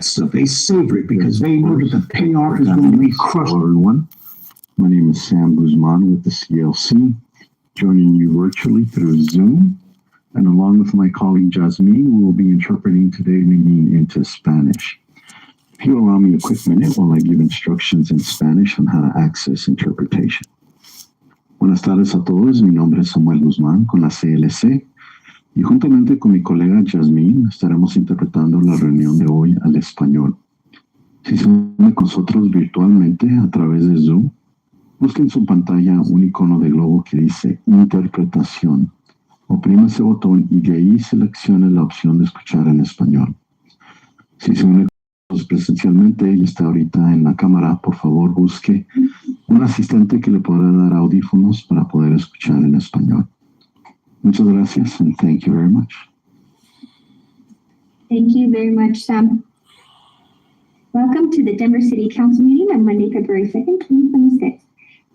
stuff. They savor it because they know that the payoff is going to be crushed. Hello, everyone. My name is Sam Guzman with the CLC, joining you virtually through Zoom. And along with my colleague Jasmine, we will be interpreting today's meeting into Spanish. If you allow me a quick minute while I give instructions in Spanish on how to access interpretation. Buenas tardes a todos. Mi nombre es Samuel Guzmán con la CLC. Y juntamente con mi colega Jasmine estaremos interpretando la reunión de hoy al español. Si se une con nosotros virtualmente a través de Zoom, busque en su pantalla un icono de globo que dice Interpretación. Oprima ese botón y de ahí seleccione la opción de escuchar en español. Si se une con nosotros presencialmente y está ahorita en la cámara, por favor busque un asistente que le podrá dar audífonos para poder escuchar en español. Muchas gracias and thank you very much. Thank you very much, Sam. Welcome to the Denver City Council meeting on Monday, February 2nd, 2026.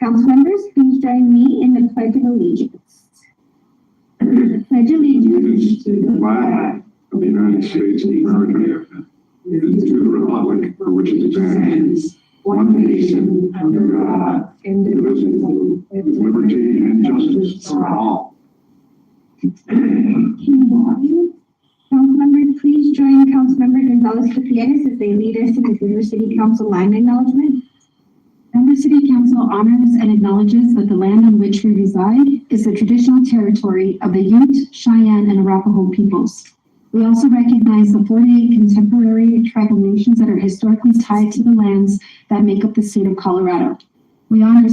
Council members, please join me in the Pledge of Allegiance. I pledge allegiance to the flag of the United States of America and to the republic for which it stands, one nation under God, indivisible, with liberty and justice for all. Councilmembers, please join Councilmember Gonzalez Gutierrez as they lead us in the Denver City Council line acknowledgement. Denver City Council honors and acknowledges that the land on which we reside is the traditional territory of the Ute, Cheyenne, and Arapaho peoples. We also recognize the 48 contemporary tribal nations that are historically tied to the lands that make up the state of Colorado. We honor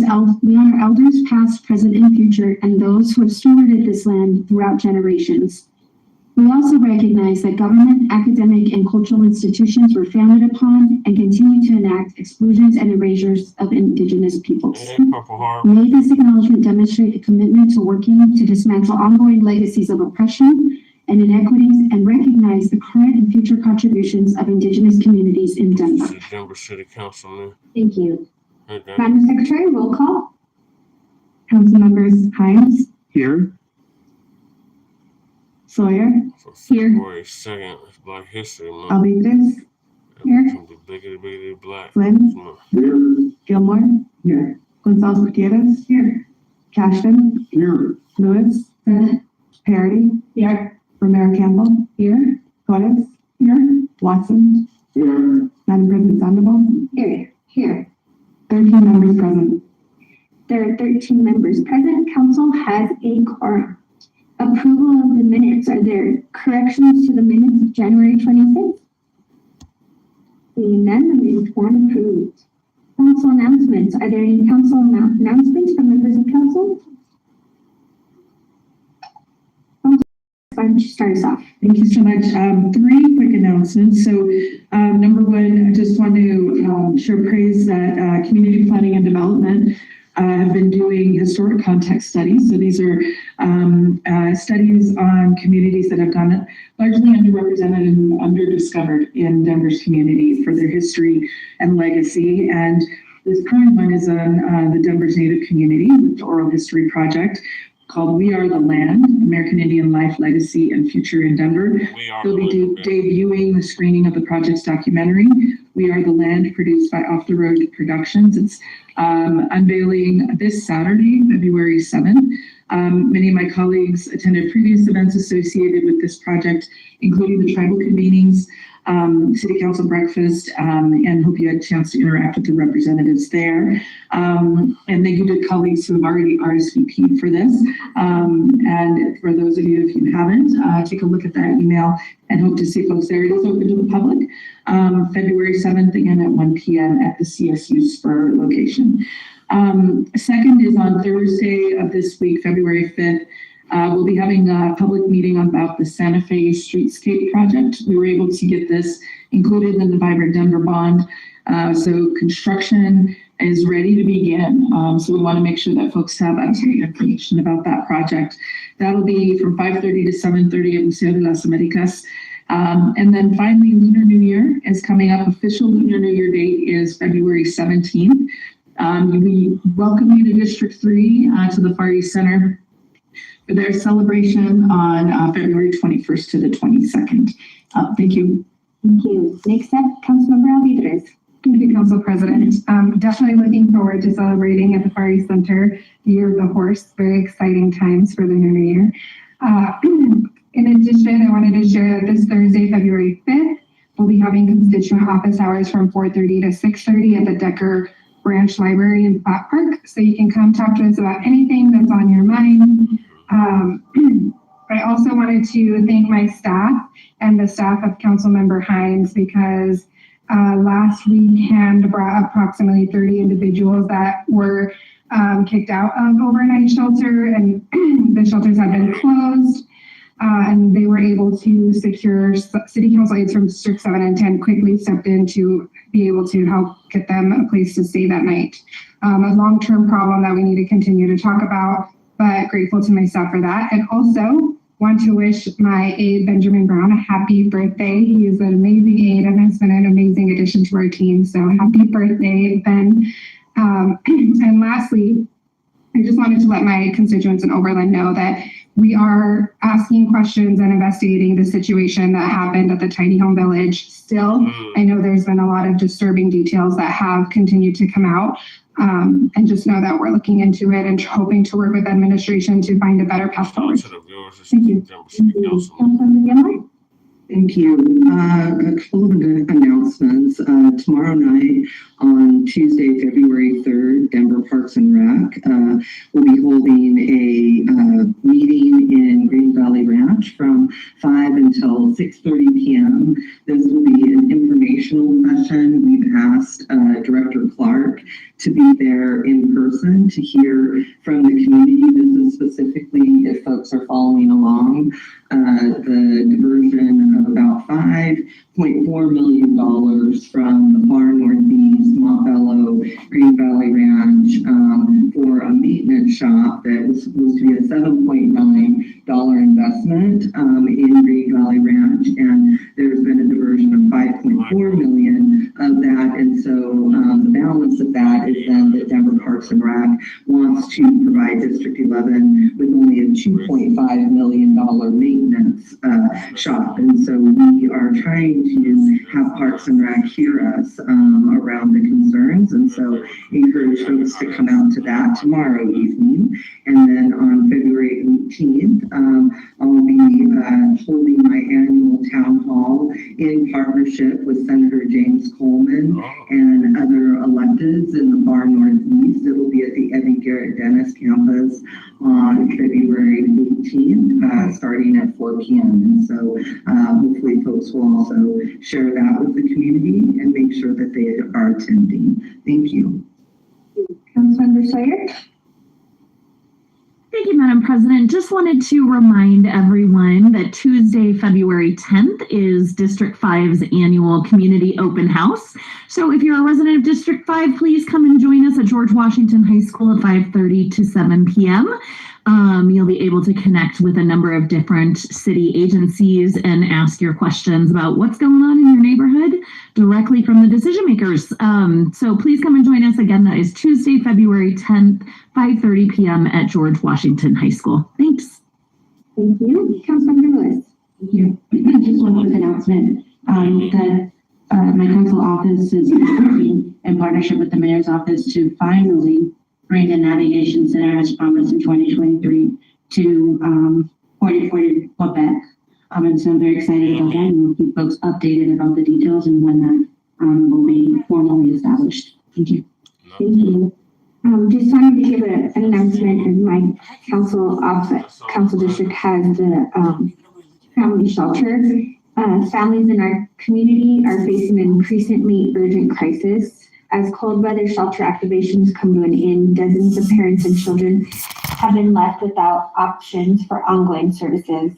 elders past, present, and future, and those who have stewarded this land throughout generations. We also recognize that government, academic, and cultural institutions were founded upon and continue to enact exclusions and erasures of Indigenous peoples. May this acknowledgement demonstrate a commitment to working to dismantle ongoing legacies of oppression and inequities and recognize the current and future contributions of Indigenous communities in Denver. Denver City Council, man. Thank you. Okay. Madam Secretary, roll call. Council members Hines, Here, Sawyer, For Here. February 2nd, it's Black History Month. Alvidres, here. Biggity black. Flynn, Here, Gilmore, here, Gonzalez Gutierrez, here. Cashman, here, Lewis, Parody, here. Romero Campbell, here. Torres, here. Watson, here, Madam President Sandoval, Here. 13 members present. There are 13 members present. Council has a quorum. Approval of the minutes. Are there corrections to the minutes of January 26th? Seeing none, the minutes stand approved. Council announcements. Are there any council announcements from members of council? Why don't you start us off? Thank you so much. 3 quick announcements. So number one, I just want to show praise that Community Planning and Development have been doing historic context studies. So these are studies on communities that have gone largely underrepresented and underdiscovered in Denver's community for their history and legacy. And this current one is on the Denver's Native community with the Oral History Project, called We Are the Land, American Indian Life, Legacy, and Future in Denver. They'll be debuting the screening of the project's documentary, We Are the Land, produced by Off the Road Productions. It's unveiling this Saturday, February 7th. Many of my colleagues attended previous events associated with this project, including the tribal convenings, city council breakfast, and hope you had a chance to interact with the representatives there. And thank you to colleagues who have already RSVP'd for this. And for those of you, if you haven't, take a look at that email and hope to see folks there. It is open to the public, February 7th, again at 1 p.m. at the CSU Spur location. Second is on Thursday of this week, February 5th. We'll be having a public meeting about the Santa Fe Streetscape project. We were able to get this included in the Vibrant Denver Bond. So construction is ready to begin. So we want to make sure that folks have up-to-date information about that project. That'll be from 5:30 to 7:30 at Museo de las Americas. And then finally, Lunar New Year is coming up. Official Lunar New Year date is February 17th. We welcome you to District 3 to the Far East Center for their celebration on February 21st to the 22nd. Thank you. Thank you. Next up, Councilmember Alvidrez. Thank you, Council President. Definitely looking forward to celebrating at the Far East Center the Year of the Horse. Very exciting times for the new year. In addition, I wanted to share that this Thursday, February 5th, we'll be having constituent office hours from 4:30 to 6:30 at the Decker Branch Library in Platt Park. So you can come talk to us about anything that's on your mind. I also wanted to thank my staff and the staff of Councilmember Hines because last week Hand brought approximately 30 individuals that were kicked out of overnight shelter, and the shelters had been closed. And they were able to secure city council aides from District 7 and 10 quickly stepped in to be able to help get them a place to stay that night. A long-term problem that we need to continue to talk about, but grateful to my staff for that. And also want to wish my aide, Benjamin Brown, a happy birthday. He is an amazing aide and has been an amazing addition to our team. So happy birthday, Ben. And lastly, I just wanted to let my constituents in Overland know that we are asking questions and investigating the situation that happened at the Tiny Home Village. Still, I know there's been a lot of disturbing details that have continued to come out. And just know that we're looking into it and hoping to work with administration to find a better path forward. Thank you. Councilmember Gilmore. Thank you. A couple of announcements. Tomorrow night on Tuesday, February 3rd, Denver Parks and Rec will be holding a meeting in Green Valley Ranch from 5 until 6:30 p.m. This will be an informational session. We've asked Director Clark to be there in person to hear from the community. This is specifically if folks are following along. The diversion of about $5.4 million from the far northeast, Montbello, Green Valley Ranch, for a maintenance shop that was supposed to be a $7.9 investment in Green Valley Ranch, and there's been a diversion of $5.4 million of that, and so the balance of that is then that Denver Parks and Rec wants to provide District 11 with only a $2.5 million maintenance shop, and so we are trying to have Parks and Rec hear us around the concerns, and so encourage folks to come out to that tomorrow evening. And then on February 18th, I'll be holding my annual town hall in partnership with Senator James Coleman and other electeds in the far northeast. It'll be at the Eddie Garrett Dennis campus on February 18th, starting at 4 p.m. And so hopefully folks will also share that with the community and make sure that they are attending. Thank you. Councilmember Sawyer. Thank you, Madam President. Just wanted to remind everyone that Tuesday, February 10th is District 5's annual community open house. So if you're a resident of District 5, please come and join us at George Washington High School at 5:30 to 7 p.m. You'll be able to connect with a number of different city agencies and ask your questions about what's going on in your neighborhood directly from the decision makers. So please come and join us again. That is Tuesday, February 10th, 5:30 p.m. at George Washington High School. Thanks. Thank you. Councilmember Lewis. Thank you. Just one quick announcement that my council office is working in partnership with the mayor's office to finally bring the navigation center as promised in 2023 to 4040 Quebec. And so I'm very excited about that, and we'll keep folks updated about the details and when that will be formally established. Thank you. Thank you. Just wanted to give an announcement, and my council district has the family shelter. Families in our community are facing an increasingly urgent crisis. As cold weather shelter activations come to an end, dozens of parents and children have been left without options for ongoing services.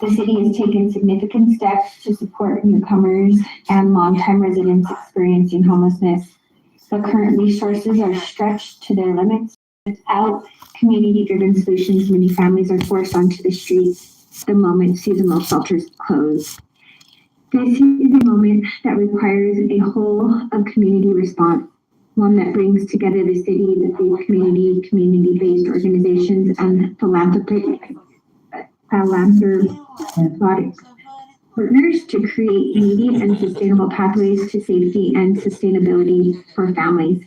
The city has taken significant steps to support newcomers and longtime residents experiencing homelessness, but current resources are stretched to their limits. Without community-driven solutions, many families are forced onto the streets the moment seasonal shelters close. This is a moment that requires a whole of community response, one that brings together the city, the faith community, community-based organizations, and philanthropic partners to create immediate and sustainable pathways to safety and sustainability for families.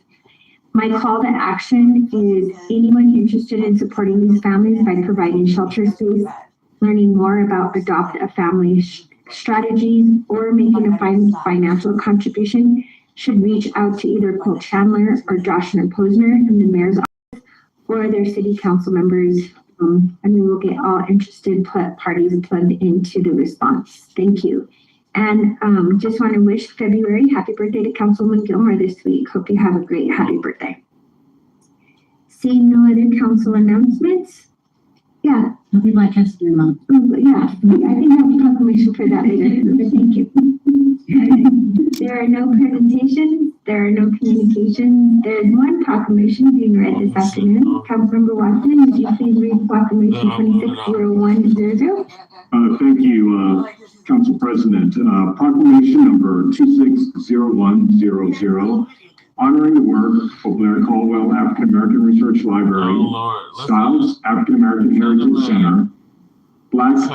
My call to action is anyone interested in supporting these families by providing shelter space, learning more about adopt a family strategies, or making a financial contribution should reach out to either Cole Chandler or Joshua Posner in the mayor's office or their city council members, and we will get all interested parties plugged into the response. Thank you. And just want to wish February happy birthday to Councilman Gilmore this week. Hope you have a great happy birthday. Seeing no other council announcements. Yeah. Happy Black History Month. Yeah, I think I have a proclamation for that later, but thank you. There are no presentations, there are no communications. There is one proclamation being read this afternoon. Councilmember Watson, would you please read proclamation 260100? Thank you, Council President. Proclamation number 260100, honoring the work of Blair Caldwell African American Research Library, Styles African American Heritage Center, BLACC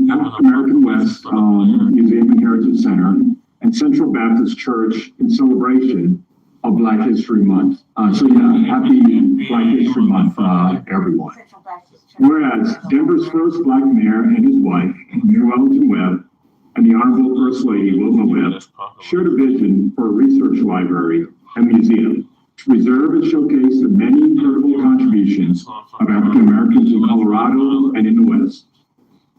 African West Museum and Heritage Center, and Central Baptist Church in celebration of Black History Month. Happy Black History Month, everyone. Whereas Denver's first Black mayor and his wife, Mayor Wellington Webb, and the Honorable First Lady Wilma Webb shared a vision for a research library and museum to preserve and showcase the many incredible contributions of African Americans in Colorado and in the West.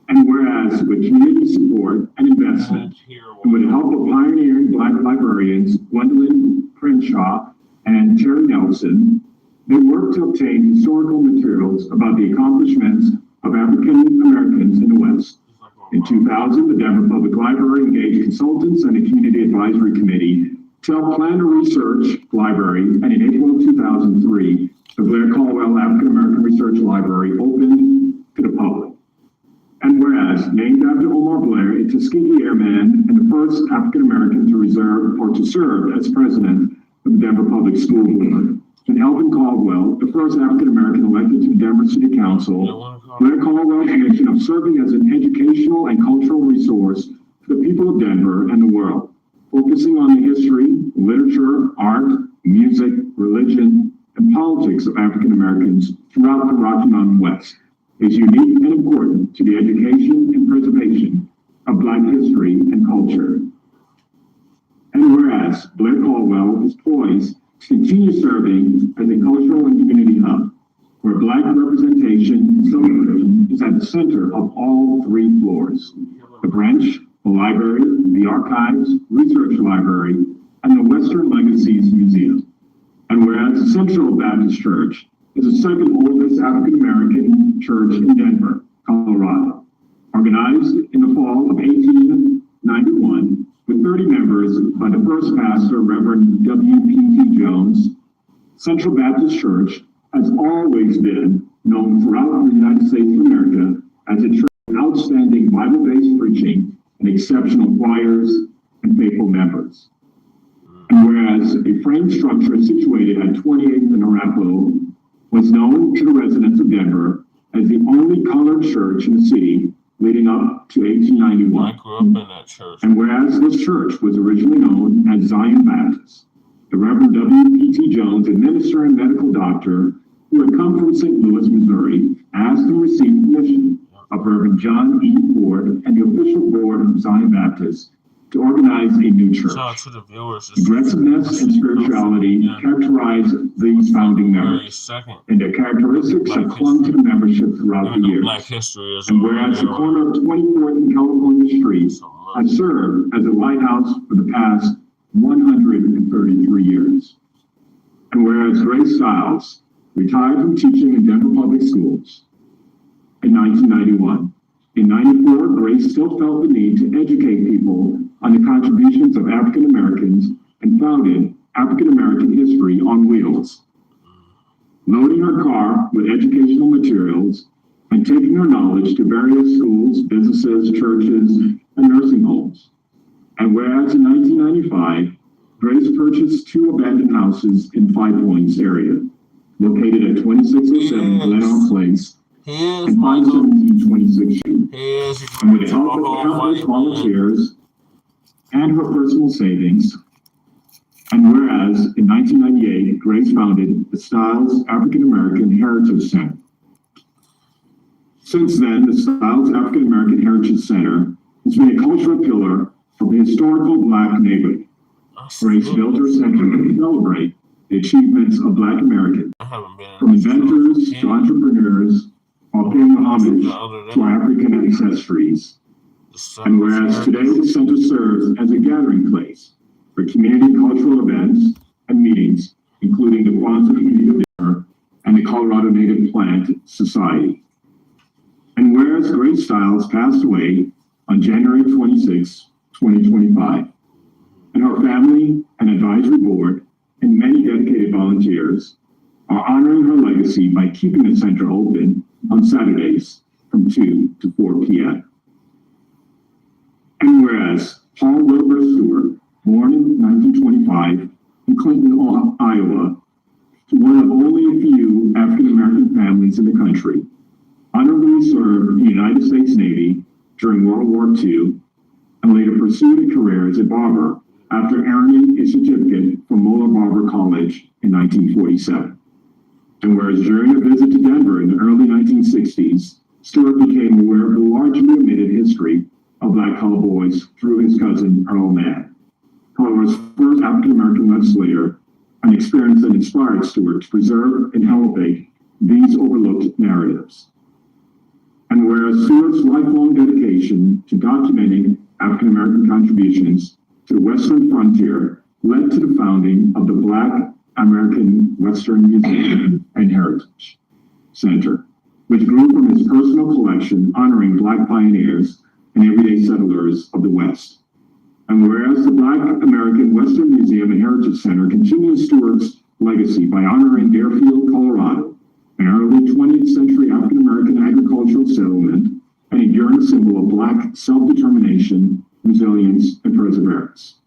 And whereas with community support and investment, and with the help of pioneering Black librarians Gwendolyn Crenshaw and Terry Nelson, they worked to obtain historical materials about the accomplishments of African Americans in the West. In 2000, the Denver Public Library engaged consultants and a community advisory committee to help plan a research library, and in April of 2003, the Blair Caldwell African American Research Library opened to the public. And whereas, named after Omar Blair, a Tuskegee Airman and the first African American to serve as president of the Denver Public School Board, and Elvin Caldwell, the first African American elected to the Denver City Council, Blair Caldwell's mission of serving as an educational and cultural resource for the people of Denver and the world, focusing on the history, literature, art, music, religion, and politics of African Americans throughout the Rocky Mountain West, is unique and important to the education and preservation of Black history and culture. And whereas Blair Caldwell is poised to continue serving as a cultural and community hub, where Black representation and celebration is at the center of all three floors: the branch, the library, the archives, research library, and the Western Legacies Museum. And whereas the Central Baptist Church is the second oldest African American church in Denver, Colorado, organized in the fall of 1891 with 30 members by the first pastor, Reverend W.P.T. Jones. Central Baptist Church has always been known throughout the United States of America as a church with outstanding Bible-based preaching and exceptional choirs and faithful members. And whereas a frame structure situated at 28th and Arapahoe was known to the residents of Denver as the only colored church in the city leading up to 1891. I grew up in that church. And whereas this church was originally known as Zion Baptist, the Reverend W.P.T. Jones, a minister and medical doctor who had come from St. Louis, Missouri, asked and received permission of Reverend John E. Ford and the official board of Zion Baptist to organize a new church. Shout out to the viewers. Aggressiveness and spirituality characterize these founding members, and their characteristics have clung to the membership throughout the years. And whereas the corner of 24th and California Street has served as a lighthouse for the past 133 years. And whereas Grace Styles retired from teaching in Denver Public Schools in 1991, in 94, Grace still felt the need to educate people on the contributions of African Americans and founded African American History on Wheels, loading her car with educational materials and taking her knowledge to various schools, businesses, churches, and nursing homes. And whereas in 1995, Grace purchased 2 abandoned houses in Five Points area, located at 2607 Glenarm Place Here's and Michael. 5/17/26. Here's And with the your help of whole countless white man. volunteers and her personal savings, and whereas in 1998, Grace founded the Stiles African American Heritage Center. Since then, the Stiles African American Heritage Center has been a cultural pillar of the historical Black neighborhood. Grace built her center to celebrate the achievements of Black Americans, I haven't been from inventors to entrepreneurs, while paying homage to our African ancestries. And whereas today the center serves as a gathering place for community cultural events and meetings, including the Kwanzaa Community Dinner and the Colorado Native Plant Society. And whereas Grace Stiles passed away on January 26, 2025, and her family and advisory board and many dedicated volunteers are honoring her legacy by keeping the center open on Saturdays from 2 to 4 p.m. And whereas Paul Wilbur Stewart, born in 1925 in Clinton, Iowa, one of only a few African-American families in the country, honorably served in the United States Navy during World War II and later pursued a career as a barber after earning a certificate from Moeller Barber College in 1947. And whereas during a visit to Denver in the early 1960s, Stewart became aware of the largely omitted history of Black cowboys through his cousin Earl Mann, Colorado's first African-American legislator, an experience that inspired Stewart to preserve and elevate these overlooked narratives. And whereas Stewart's lifelong dedication to documenting African-American contributions to the Western frontier led to the founding of the Black American Western Museum and Heritage Center, which grew from his personal collection honoring Black pioneers and everyday settlers of the West. And whereas the Black American Western Museum and Heritage Center continues Stewart's legacy by honoring Deerfield, Colorado, an early 20th century African-American agricultural settlement, an enduring symbol of Black self-determination, resilience, and perseverance,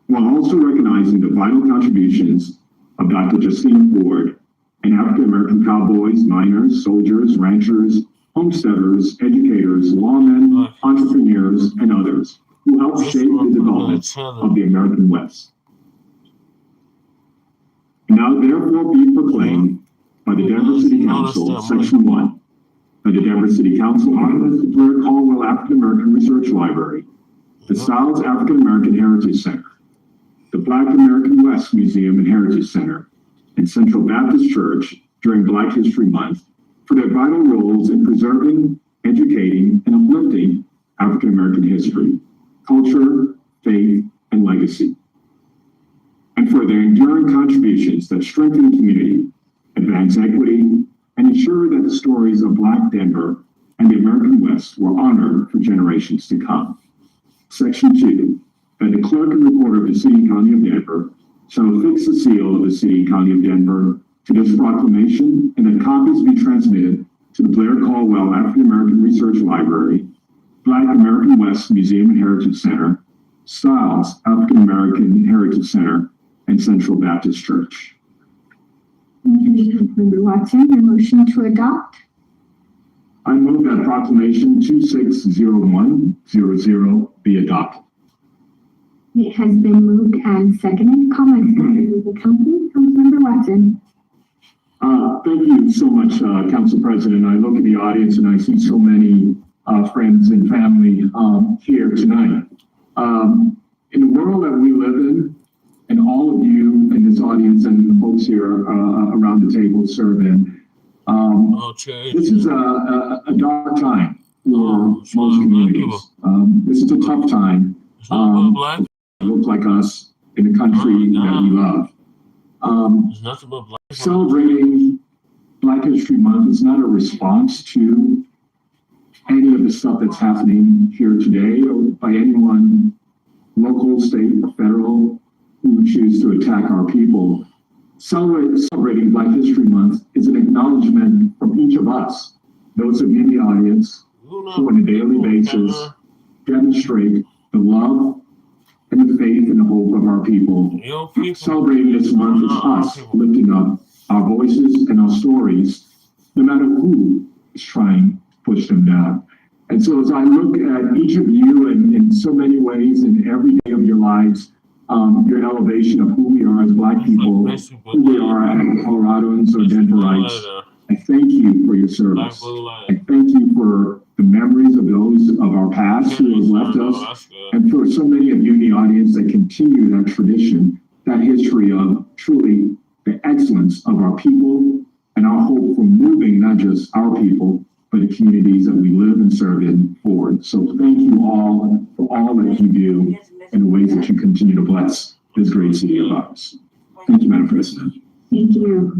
while also recognizing the vital contributions of Dr. Justina Ford and African-American cowboys, miners, soldiers, ranchers, homesteaders, educators, lawmen, entrepreneurs, and others who helped shape the development of the American West. Now therefore be proclaimed by the Denver City Council, Section 1, that the Denver City Council honors the Blair Caldwell African American Research Library, the Stiles African American Heritage Center, the Black American West Museum and Heritage Center, and Central Baptist Church during Black History Month for their vital roles in preserving, educating, and uplifting African American history, culture, faith, and legacy, and for their enduring contributions that strengthen the community, advance equity, and ensure that the stories of Black Denver and the American West were honored for generations to come. Section 2, that the clerk and recorder of the City and County of Denver shall affix the seal of the City and County of Denver to this proclamation, and that copies be transmitted to the Blair Caldwell African American Research Library, Black American West Museum and Heritage Center, Stiles African American Heritage Center, and Central Baptist Church. Thank you, Councilmember Watson. Your motion to adopt? I move that proclamation 260100 be adopted. It has been moved and seconded. Comments, members of the council? Councilmember Watson. Thank you so much, Council President. I look at the audience and I see so many friends and family here tonight. In the world that we live in, and all of you in this audience and the folks here around the table serving, this is a dark time for most communities. This is a tough time. Look like us in the country that we love. Celebrating Black History Month is not a response to any of the stuff that's happening here today or by anyone, local, state, or federal, who would choose to attack our people. Celebrating Black History Month is an acknowledgement from each of us, those of you in the audience, who on a daily basis demonstrate the love and the faith and the hope of our people. Celebrating this month is us lifting up our voices and our stories no matter who is trying to push them down. And so as I look at each of you in so many ways in every day of your lives, your elevation of who we are as Black people, who we are as Coloradans or Denverites, I thank you for your service. I thank you for the memories of those of our past who have left us, and for so many of you in the audience that continue that tradition, that history of truly the excellence of our people and our hope for moving not just our people, but the communities that we live and serve in forward. So thank you all for all that you do and the ways that you continue to bless this great city of ours. Thank you, Madam President. Thank you.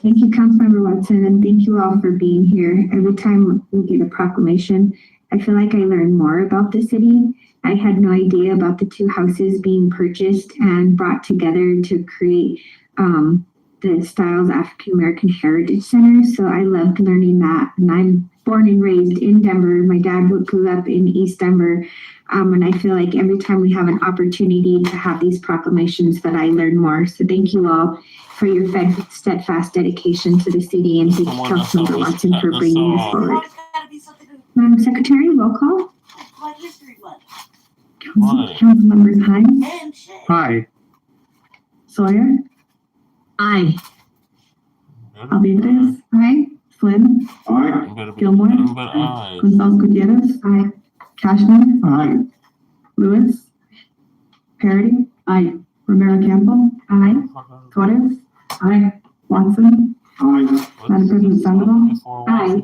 Thank you, Councilmember Watson, and thank you all for being here. Every time we get a proclamation, I feel like I learn more about the city. I had no idea about the 2 houses being purchased and brought together to create the Styles African American Heritage Center. So I loved learning that. And I'm born and raised in Denver. My dad grew up in East Denver. And I feel like every time we have an opportunity to have these proclamations that I learn more. So thank you all for your steadfast dedication to the city, and thank you, Councilmember Watson, for bringing this forward. Madam Secretary, roll call. Councilmembers Hines. Hi. Sawyer. Aye. Alvarez. Aye. Flynn. Aye. Gilmore. Gonzalez Gutierrez. Aye. Cashman. Aye. Lewis. Parody. Aye. Romero Campbell. Aye. Torres. Aye. Watson. Aye. Madam President Sandoval. Aye.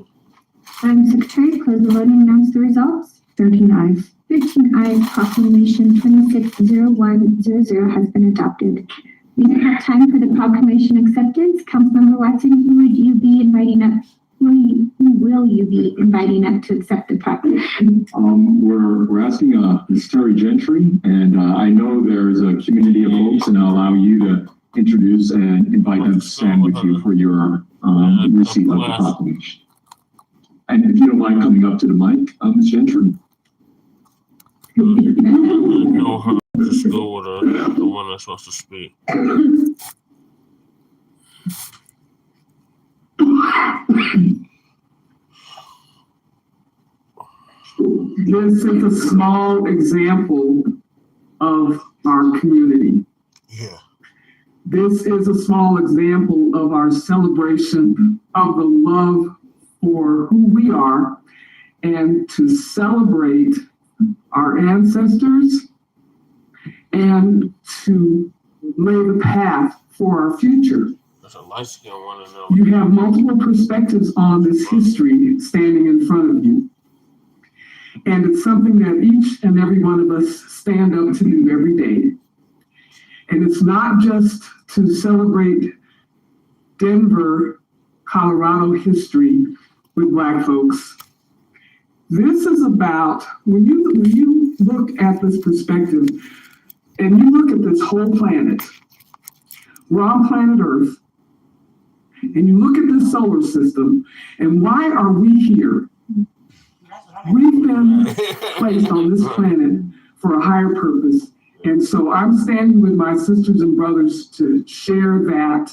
Madam Secretary, close the voting and announce the results. 13 ayes. 13 ayes. Proclamation 260100 has been adopted. We don't have time for the proclamation acceptance. Councilmember Watson, who will you be inviting up to accept the proclamation? We're asking Ms. Terry Gentry, and I know there's a community of folks, and I'll allow you to introduce and invite them to stand with you for your receipt of the proclamation. And if you don't mind coming up to the mic, Ms. Gentry. know her to school with her, the one that's supposed to speak. This is a small example of our community. Yeah. This is a small example of our celebration of the love for who we are and to celebrate our ancestors and to lay the path for our future. There's a light skin one in there. You have multiple perspectives on this history standing in front of you. And it's something that each and every one of us stand up to do every day. And it's not just to celebrate Denver, Colorado history with Black folks. This is about, when you look at this perspective and you look at this whole planet, we're on planet Earth, and you look at this solar system, and why are we here? We've been placed on this planet for a higher purpose. And so I'm standing with my sisters and brothers to share that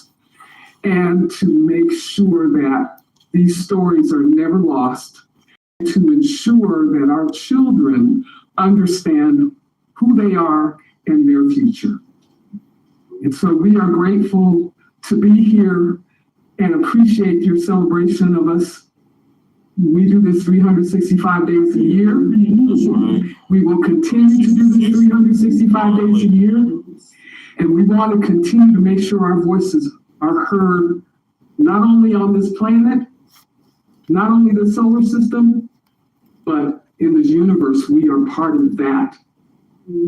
and to make sure that these stories are never lost, to ensure that our children understand who they are and their future. And so we are grateful to be here and appreciate your celebration of us. We do this 365 days a year. We will continue to do this 365 days a year. And we want to continue to make sure our voices are heard, not only on this planet, not only the solar system, but in this universe. We are part of that.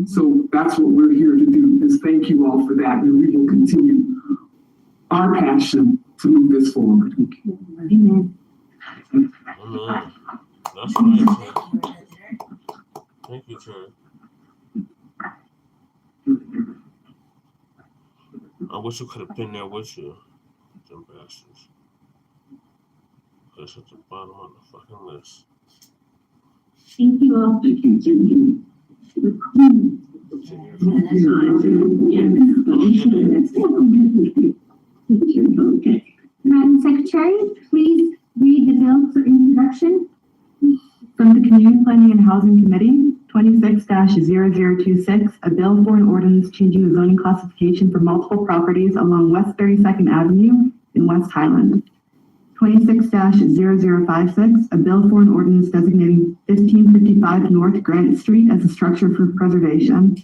So that's what we're here to do, is thank you all for that. And we will continue our passion to move this forward. Amen. That's nice. Thank you, Trey. I wish you could have been there with you, them bastards. It's at the bottom of the fucking list. Thank you all. Thank you. Thank you. Okay. Madam Secretary, please Read the bill for introduction. From the Community Planning and Housing Committee, 26-0026, a bill for an ordinance changing the zoning classification for multiple properties along West 32nd Avenue in West Highland. 26-0056, a bill for an ordinance designating 1555 North Grant Street as a structure for preservation.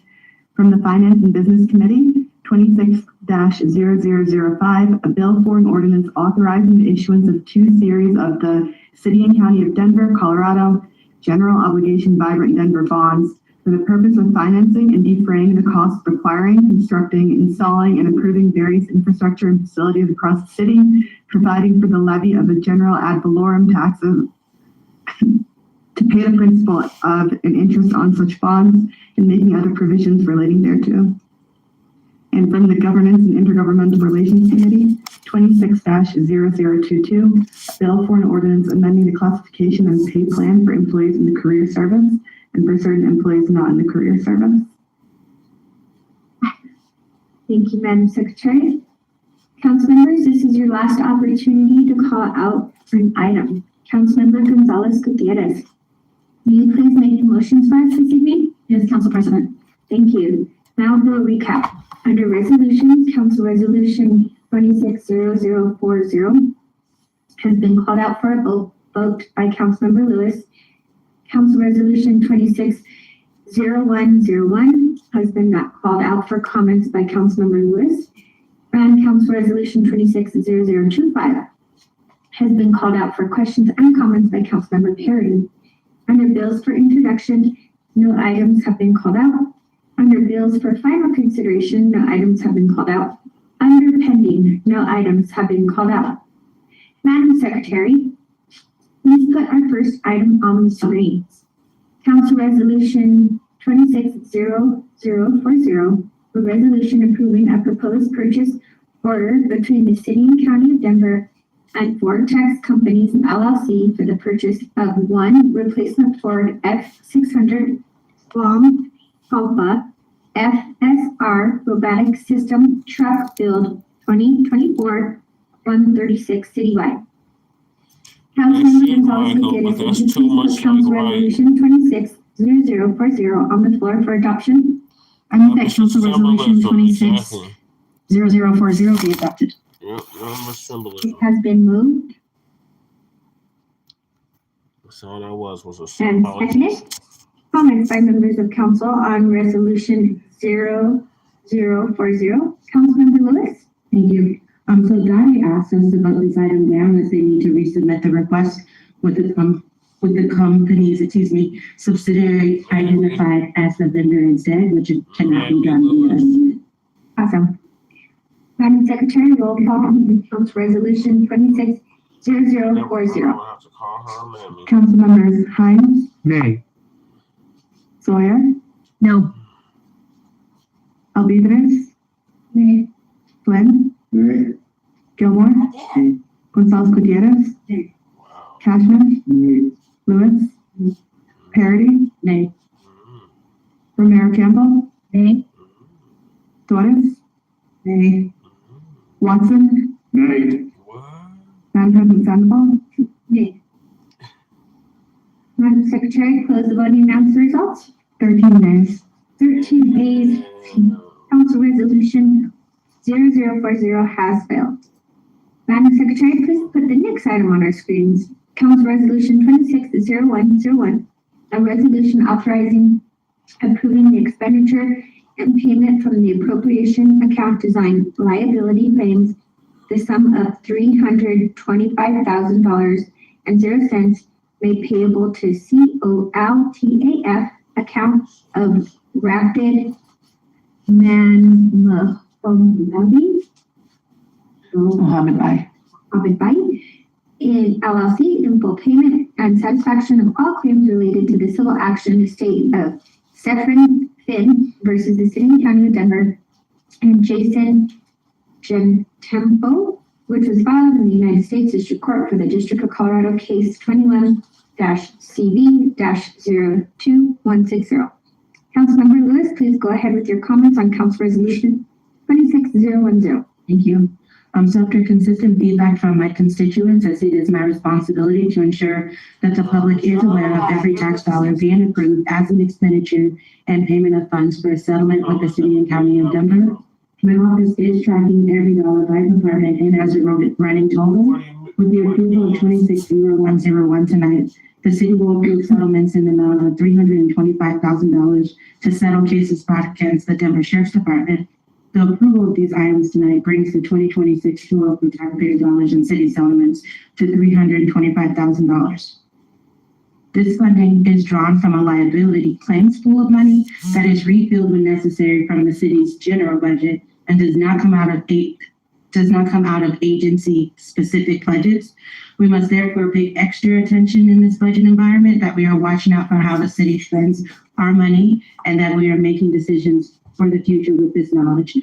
From the Finance and Business Committee, 26-0005, a bill for an ordinance authorizing the issuance of 2 series of the City and County of Denver, Colorado General Obligation Vibrant Denver bonds for the purpose of financing and defraying the costs of acquiring, constructing, installing, and improving various infrastructure and facilities across the city, providing for the levy of a general ad valorem tax to pay the principal of and interest on such bonds, and making other provisions relating thereto. And from the Governance and Intergovernmental Relations Committee, 26-0022, a bill for an ordinance amending the classification and pay plan for employees in the career service and for certain employees not in the career service. Thank you, Madam Secretary. Council members, this is your last opportunity to call out an item. Councilmember Gonzalez Gutierrez, will you please make the motions for us this evening? Yes, Council President. Thank you. Now we'll recap. Under resolutions, Council Resolution 26-0040 has been called out for a vote by Councilmember Lewis. Council Resolution 26-0101 has been called out for comments by Councilmember Lewis. And Council Resolution 26-0025 has been called out for questions and comments by Councilmember Perry. Under bills for introduction, no items have been called out. Under bills for final consideration, no items have been called out. Under pending, no items have been called out. Madam Secretary, please put our first item on the screen. Council Resolution 26-0040, a resolution approving a proposed purchase order between the City and County of Denver and Vortex Companies LLC for the purchase of 1 replacement Ford F600 Bomb Alpha FSR robotic system truck build 2024 136 citywide. Councilmember Gonzalez Gutierrez, would you please put Council Resolution 26-0040 on the floor for adoption? I move that Council Resolution 26-0040 be adopted. It has been moved That's all that was a and symbolic. seconded. Comments by members of council on Resolution 0040. Councilmember Lewis. Thank you. So Dottie asked us about this item down as they need to resubmit the request with the company's, subsidiary identified as the vendor instead, which it cannot be done via. Awesome. Madam Secretary, roll call on Council Resolution 26-0040. Councilmembers Hines, Nay. Sawyer, No. Alvidrez, Nay. Flynn, Nay. Gilmore, Gonzalez Gutierrez, Cashman, Lewis, Parity, Nay. Romero Campbell, Nay. Torres, Nay. Watson, Nay. Madam President Sandoval. Nay. Madam Secretary, close the voting and announce the results. 13 nays. 13 ayes. Council Resolution 0040 has failed. Madam Secretary, please put the next item on our screens. Council Resolution 26-0101, a resolution authorizing approving the expenditure and payment from the appropriation account design liability claims, the sum of $325,000.00 made payable to COLTAF account of Rapid Mohammed Bai. In LLC in full payment and satisfaction of all claims related to the civil action estate of Sephron Finn versus the City and County of Denver and Jason Gentempo, which was filed in the United States District Court for the District of Colorado case 21-CV-02160. Councilmember Lewis, please go ahead with your comments on Council Resolution 26-010. Thank you. So after consistent feedback from my constituents, I see it is my responsibility to ensure that the public is aware of every tax dollar being approved as an expenditure and payment of funds for a settlement with the city and county of Denver. My office is tracking every dollar by department and as a running total. With the approval of 260101 tonight, the city will approve settlements in the amount of $325,000 to settle cases brought against the Denver Sheriff's Department. The approval of these items tonight brings the 2026 total for taxpayer dollars and city settlements to $325,000. This funding is drawn from a liability claims pool of money that is refilled when necessary from the city's general budget and does not come out of agency specific budgets. We must therefore pay extra attention in this budget environment that we are watching out for how the city spends our money and that we are making decisions for the future with this knowledge.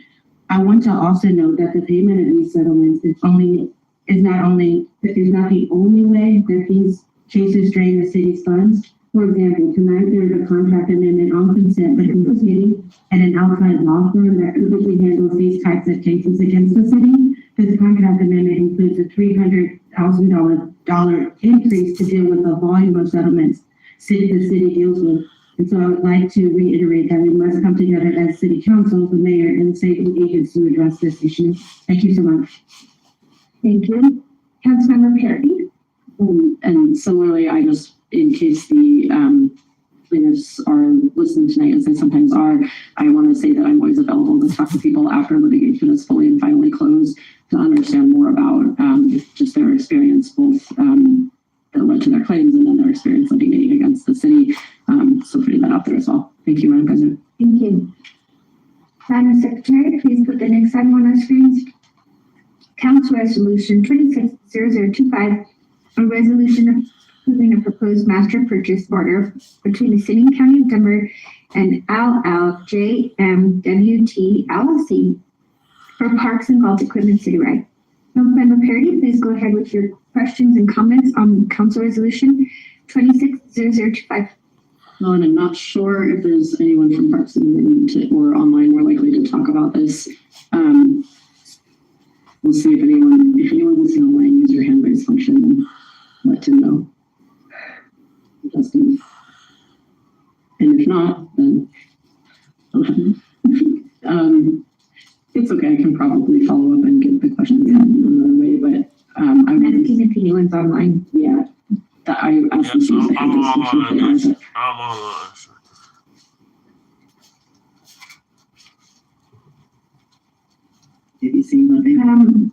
I want to also note that the payment of these settlements is not the only way that these cases drain the city's funds. For example, tonight there is a contract amendment on consent between the city and an outside law firm that typically handles these types of cases against the city. This contract amendment includes a $300,000 increase to deal with the volume of settlements the city deals with. And so I would like to reiterate that we must come together as city council, the mayor, and the state agents to address this issue. Thank you so much. Thank you. Councilmember Perry. And similarly, I just, in case the plaintiffs are listening tonight, as they sometimes are, I want to say that I'm always available to talk to people after litigation is fully and finally closed to understand more about just their experience, both that led to their claims and then their experience litigating against the city. So putting that out there as well. Thank you, Madam President. Thank you. Madam Secretary, please put the next item on our screens. Council Resolution 260025, a resolution approving a proposed master purchase order between the City and County of Denver and LLJMWT LLC for Parks and Golf Equipment Citywide. Councilmember Perry, please go ahead with your questions and comments on Council Resolution 260025. Well, and I'm not sure if there's anyone from Parks and Rec or online more likely to talk about this. We'll see if anyone listening online, use your hand raise function and let Tim know. Justin. And if not, then it's okay. I can probably follow up and get the questions in another way, but I'm asking if anyone's online. Yeah. That I asked Yes, them to I'm online. use I'm online. Have you seen nothing?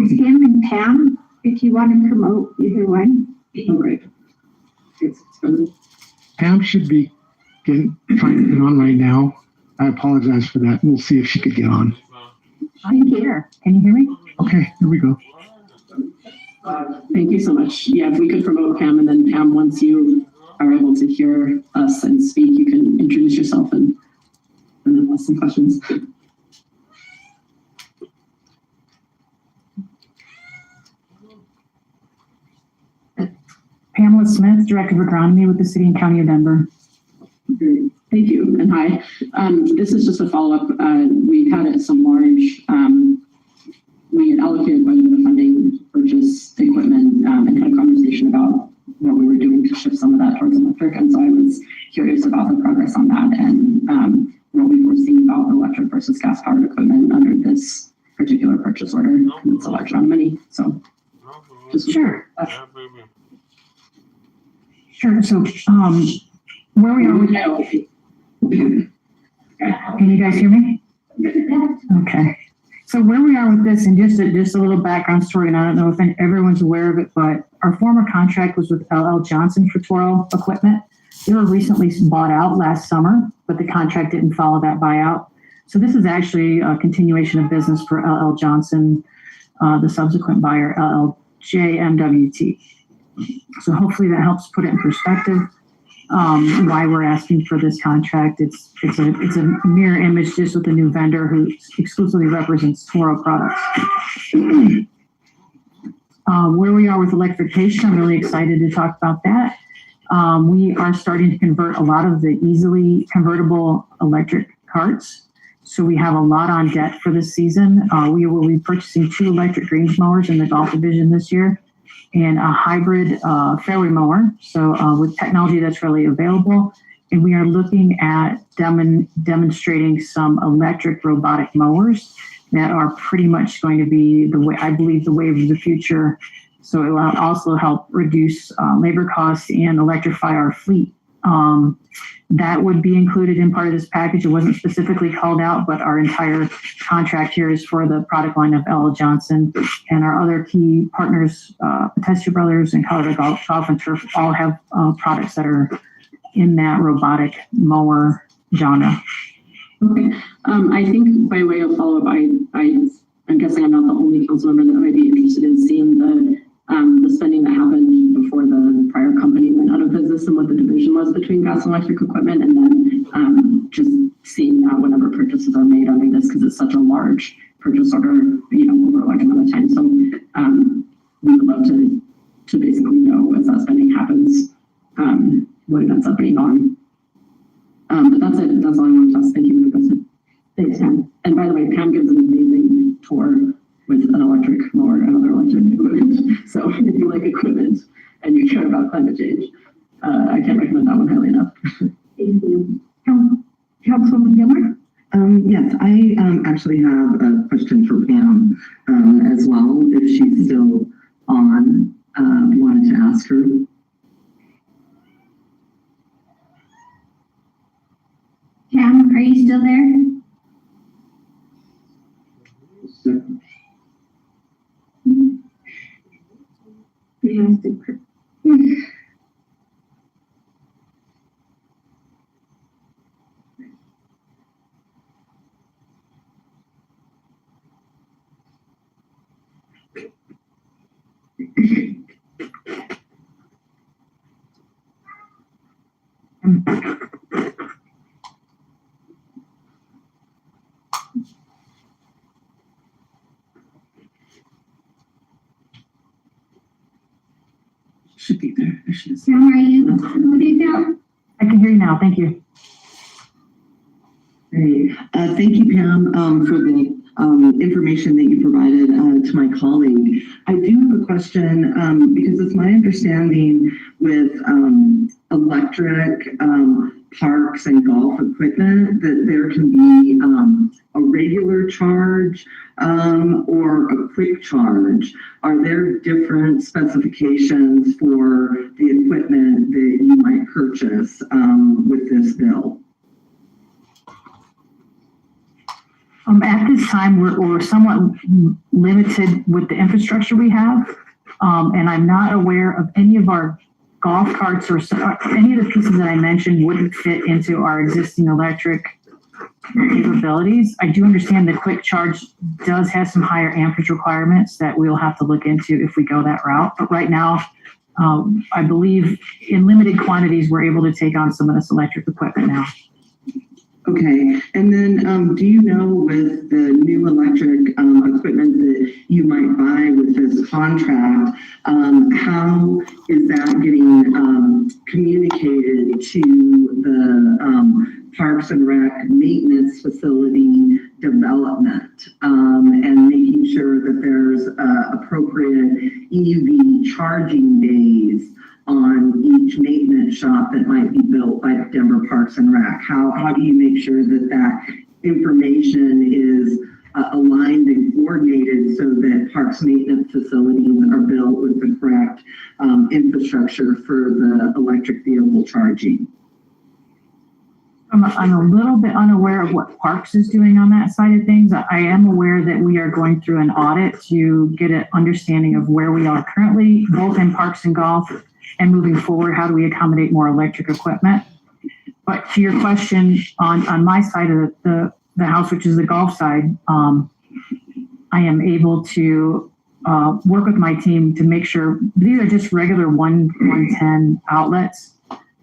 Sam and Pam, if you want to promote either one. Oh, great. Pam should be trying to get on right now. I apologize for that. We'll see if she could get on. I'm here. Can you hear me? Okay, here we go. Thank you so much. Yeah, if we could promote Pam, and then Pam, once you are able to hear us and speak, you can introduce yourself and then ask some questions. Pamela Smith, Director of Agronomy with the City and County of Denver. Great. Thank you, and hi. This is just a follow-up. We've had some large, we had allocated quite a bit of funding to purchase equipment and had a conversation about what we were doing to shift some of that towards electric. And so I was curious about the progress on that and what we foresee about electric versus gas-powered equipment under this particular purchase order. It's a large amount of money, so. Just Sure. Sure. So, where we are with can you guys hear me? Okay. So where we are with this, and just a little background story, and I don't know if everyone's aware of it, but our former contract was with LL Johnson for Toro equipment. They were recently bought out last summer, but the contract didn't follow that buyout. So this is actually a continuation of business for LL Johnson, the subsequent buyer, LLJMWT. So hopefully that helps put it in perspective. Why we're asking for this contract. It's a mirror image just with a new vendor who exclusively represents Toro products. Where we are with electrification, I'm really excited to talk about that. We are starting to convert a lot of the easily convertible electric carts So we have a lot on deck for this season. We will be purchasing 2 electric greens mowers in the golf division this year and a hybrid fairway mower. So with technology that's really available. And we are looking at demonstrating some electric robotic mowers that are pretty much going to be the way, I believe, the wave of the future. So it will also help reduce labor costs and electrify our fleet. That would be included in part of this package. It wasn't specifically called out, but our entire contract here is for the product line of L. Johnson, and our other key partners, Tester Brothers and Colorado Golf and Turf, all have products that are in that robotic mower genre. Okay. I think by way of follow-up, I'm guessing I'm not the only council member that might be interested in seeing the spending that happened before the prior company went out of business and what the division was between gas and electric equipment, and then just seeing that whenever purchases are made under this, because it's such a large purchase order, over a large amount of time. So we would love to basically know as that spending happens, what it ends up being on. But that's it. That's all I want to ask. Thank you, Madam President. Thanks, Pam. And by the way, Pam gives an amazing tour with an electric mower and other electric equipment. So if you like equipment and you care about climate change, I can't recommend that one highly enough. Thank you. Councilwoman Gilmer? Yes, I actually have a question for Pam as well, if she's still on. Wanted to ask her. Pam, are you still there? Should be there. There she is. Pam, are you muted now? I can hear you now. Thank you. Great. Thank you, Pam, for the information that you provided to my colleague. I do have a question because it's my understanding with electric parks and golf equipment that there can be a regular charge or a quick charge. Are there different specifications for the equipment that you might purchase with this bill? At this time, we're somewhat limited with the infrastructure we have, and I'm not aware of any of our golf carts or any of the pieces that I mentioned wouldn't fit into our existing electric capabilities. I do understand the quick charge does have some higher amperage requirements that we'll have to look into if we go that route. But right now, I believe in limited quantities, we're able to take on some of this electric equipment now. Okay, and then do you know with the new electric equipment that you might buy with this contract, how is that getting communicated to the Parks and Rec maintenance facility development and making sure that there's appropriate EV charging days on each maintenance shop that might be built by Denver Parks and Rec? How do you make sure that that information is aligned and coordinated so that parks maintenance facilities are built with the correct infrastructure for the electric vehicle charging? I'm a little bit unaware of what Parks is doing on that side of things. I am aware that we are going through an audit to get an understanding of where we are currently, both in parks and golf, and moving forward, how do we accommodate more electric equipment? But to your question, on my side of the house, which is the golf side, I am able to work with my team to make sure these are just regular 110 outlets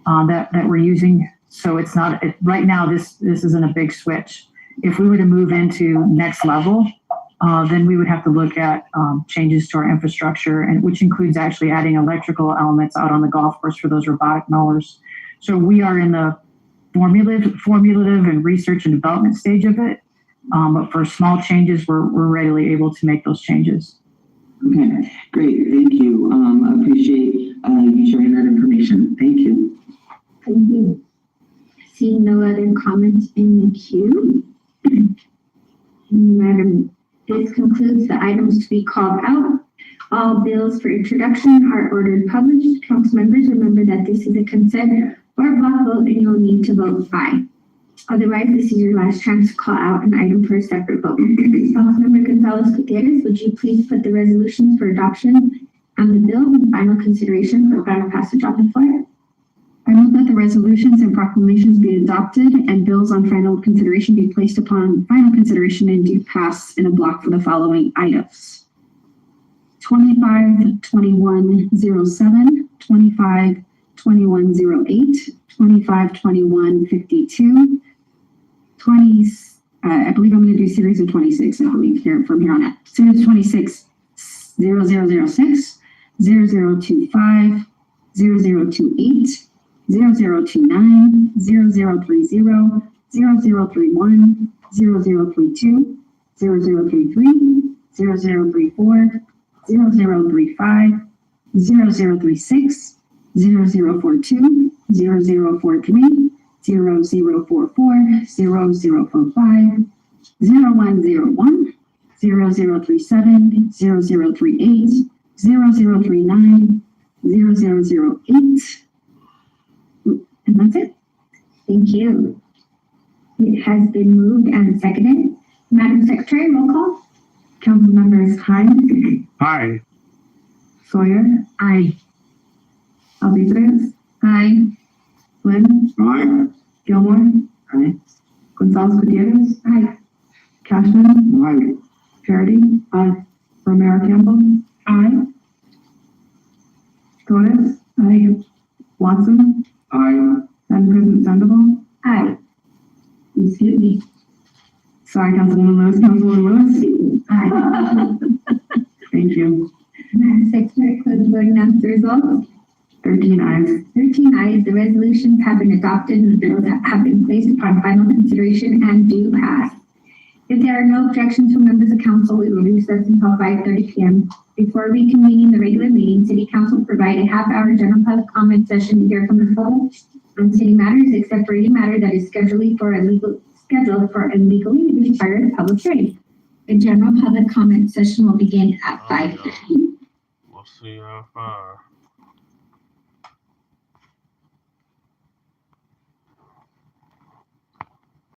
that we're using. So it's not, right now, this isn't a big switch. If we were to move into next level, then we would have to look at changes to our infrastructure, and which includes actually adding electrical elements out on the golf course for those robotic mowers. So we are in the formulative and research and development stage of it. But for small changes, we're readily able to make those changes. Okay, great. Thank you. I appreciate you sharing that information. Thank you. Thank you. Seeing no other comments in the queue. Madam, this concludes the items to be called out. All bills for introduction are ordered published. Council members, remember that this is a consent or block vote and you'll need to vote aye. Otherwise, this is your last chance to call out an item for a separate vote. Councilmember Gonzalez Gutierrez, would you please put the resolutions for adoption and the bill in final consideration for final passage on the floor? I move that the resolutions and proclamations be adopted and bills on final consideration be placed upon final consideration and do pass in a block for the following items: 25-2107, 25-2108, 25-2152, 20. I believe I'm going to do series of 26. I believe here from here on out. Series 26, 0006, 0025, 0028. 0029, 0030, 0031, 0032, 0033, 0034, 0035, 0036, 0042, 0043, 0044, 0045, 0101, 0037, 0038, 0039, 0008. And that's it. Thank you. It has been moved and seconded. Madam Secretary, roll call. Council members Hines, Aye. Sawyer, Aye. Alvarez, Aye. Flynn, Aye. Gilmore, Aye. Gonzalez Gutierrez, Aye. Cashman, Aye. Parity, Romero Campbell, Torres, Watson, Aye. and President Sandoval. Aye. Excuse me. Sorry, Councilwoman Lewis. Councilwoman Lewis. Aye. Thank you. Madam Secretary, could you announce the results? 13 ayes. 13 ayes. The resolutions have been adopted and the bills have been placed upon final consideration and do pass. If there are no objections from members of council, we will recess until 5:30 p.m. Before reconvening the regular meeting, City Council will provide a half-hour general public comment session to hear from the public on city matters, except for any matter that is scheduled for a legally required public hearing. The general public comment session will begin at 5:15. We'll see you at 5.